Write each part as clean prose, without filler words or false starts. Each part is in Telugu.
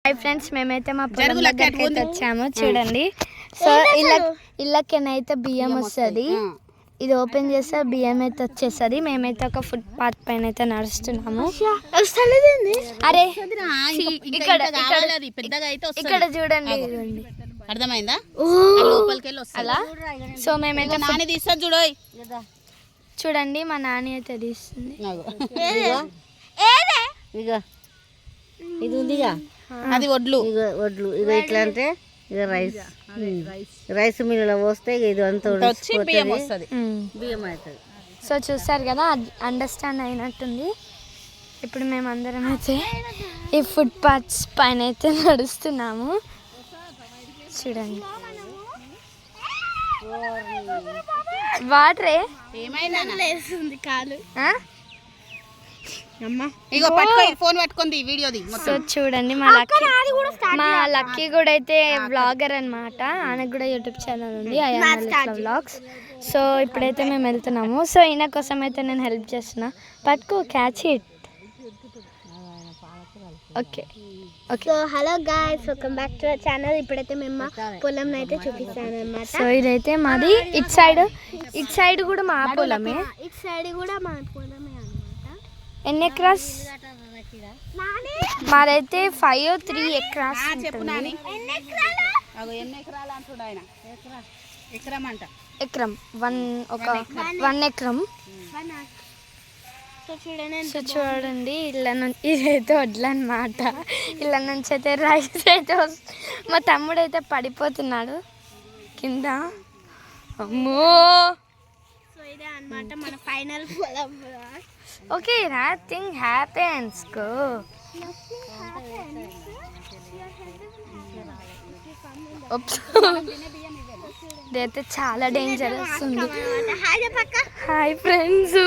హాయ్ ఫ్రెండ్స్, మేమైతే మా పొలం దగ్గరికి అయితే వచ్చాము. చూడండి, సో ఇళ్ళకైతే బియ్యం వస్తుంది. ఇది ఓపెన్ చేస్తే బియ్యం అయితే వచ్చేస్తుంది. మేమైతే ఒక ఫుట్ పాత్ పైన అయితే నడుస్తున్నాము. అరే ఇక్కడ చూడండి, అర్థమైందా? అలా. సో మేమైతే నాని తీస్తా చూడండి, మా నాని అయితే తీస్తుంది. ఇది ఉందిగా, అది వడ్లు. వడ్లు ఇక ఇట్లా అంటే ఇక రైస్ మిల్లులో పోస్తే ఇది అంతా బియ్యం వస్తుంది, బియ్యం అవుతుంది. సో చూస్తారు కదా, అండర్స్టాండ్ అయినట్టుంది. ఇప్పుడు మేము అందరం అయితే ఈ ఫుట్ పాత్స్ పైన అయితే నడుస్తున్నాము. చూడండి, వాటరే ఏమైంది కాలు. ఇగో ఫోన్ పట్టుకుంది వీడియోది. సో చూడండి, మా లక్కీ కూడా అయితే వ్లాగర్ అనమాట. ఆయనకు కూడా యూట్యూబ్ ఛానల్ ఉంది, వ్లాగ్స్. సో ఇప్పుడైతే మేము వెళ్తున్నాము. సో ఈయన కోసం అయితే నేను హెల్ప్ చేస్తున్నా. పట్టుకో, catch it. Okay okay. So hello guys, welcome back to our channel. ఇప్పుడైతే మేము పొలం అయితే చూపిస్తాను అన్నమాట. సో ఇదైతే మాది. ఇట్ సైడ్ కూడా మా పొలమే. ఇట్ సైడ్ కూడా మా పొలమే అన్నమాట. ఎన్ని ఎకరాస్? మాదైతే 5-3 ఎకరాస్. చెప్పు నాని. ఎన్ని ఎకరాలు అంటుడు ఆయన? ఎకరం అంట. ఎకరం 1 ఎకరం. సో చూడండి, ఇదైతే వడ్లు అనమాట. ఇళ్ళ నుంచి అయితే రైస్ అయితే మా తమ్ముడు అయితే పడిపోతున్నాడు కింద. అమ్మో. సో ఇదే అన్నమాట మన ఫైనల్ పొలం. Okay, nothing happens. గో. ఇదైతే చాలా డేంజరస్ ఉంది. Hi friends.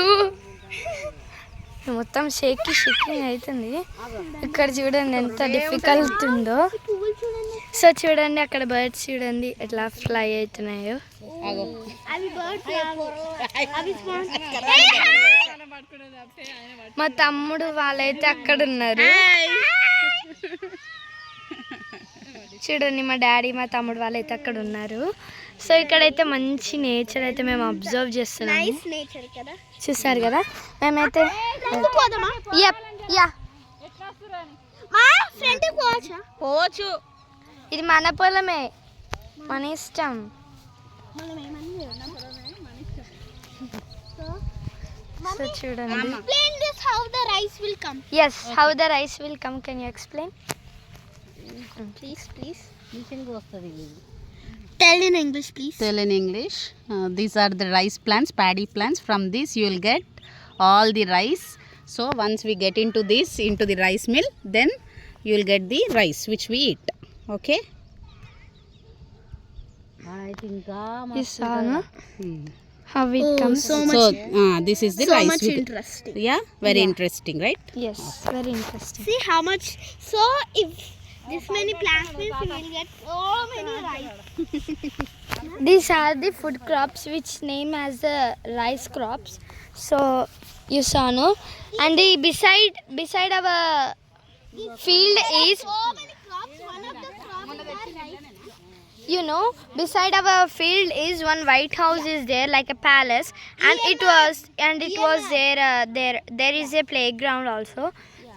మొత్తం షేకింగ్ అవుతుంది. ఇక్కడ చూడండి ఎంత డిఫికల్ట్ ఉందో. సో చూడండి, అక్కడ బర్డ్స్ చూడండి ఎట్లా ఫ్లై అవుతున్నాయో. మా తమ్ముడు వాళ్ళైతే అక్కడ ఉన్నారు. చూడండి, మా డాడీ మా తమ్ముడు వాళ్ళైతే అక్కడ ఉన్నారు. సో ఇక్కడైతే మంచి నేచర్ అయితే మేము అబ్జర్వ్ చేస్తున్నాము. చూసారు కదా, మేమైతే పోవచ్చు. ఇది మన పొలమే, మన ఇష్టం. సో చూడండి. How the rice will come? Yes, how the rice will come. Can you explain? Please. వస్తుంది. Tell in English, please. Tell in English. These are the rice plants, paddy plants. From this you will get all the rice. So once we get into the rice mill, then you will get the rice which we eat. Okay? ఇంకా You saw, no? How it comes. So much. This is the So rice. much interesting. Yeah, very interesting, right? Yes, very interesting. See how much. So if this many plants means you will get so many rice. These are the food crops which name as the rice crops. So you saw, no? And the beside our field is, So many crops. One of the crops is rice. you know, beside our field is one white house is there, like a palace, and it was there is a playground also.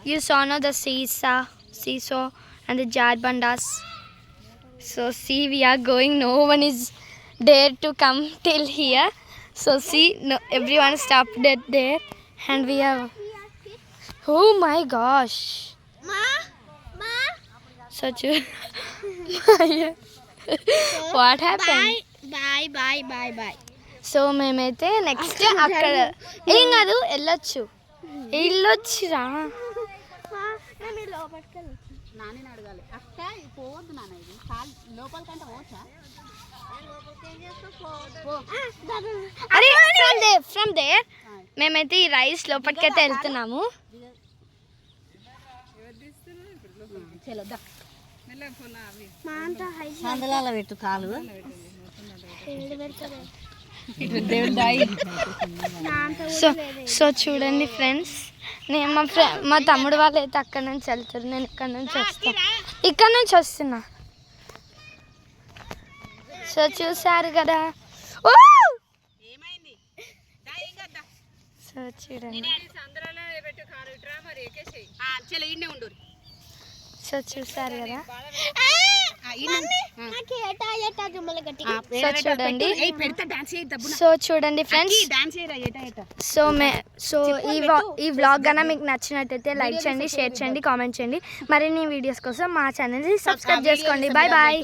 You saw, no, the seesaw and the jarbandas. So see, we are going, no one is dare to come till here. So see, no, everyone stopped it there, and we are, oh my gosh. Ma. Such a what happened? Bye. So మేమైతే నెక్స్ట్ అక్కడ ఏం కాదు, వెళ్ళొచ్చురా. నాని అడగాలి. అక్క పోవద్దు నాన్న, ఇది లోపలికంటే పోవచ్చా? అరే ఫ్రమ్ దేర్ మేమైతే ఈ రైస్ లోపలికైతే వెళ్తున్నాము. సందలాల పెట్టు కాలు. They will die. సో చూడండి ఫ్రెండ్స్, నేను మా తమ్ముడు వాళ్ళు అయితే అక్కడ నుంచి వెళ్తారు, నేను ఇక్కడ నుంచి వస్తాను, ఇక్కడ నుంచి వస్తున్నా. సో చూసారు కదా. ఓ సో చూడండి. సో చూసారు కదా. సో చూడండి. సో చూడండి ఫ్రెండ్స్. సో ఈ వ్లాగ్ కన్నా మీకు నచ్చినట్టయితే లైక్ చేయండి, షేర్ చేయండి, కామెంట్ చేయండి. మరిన్ని వీడియోస్ కోసం మా ఛానల్ని సబ్స్క్రైబ్ చేసుకోండి. Bye bye.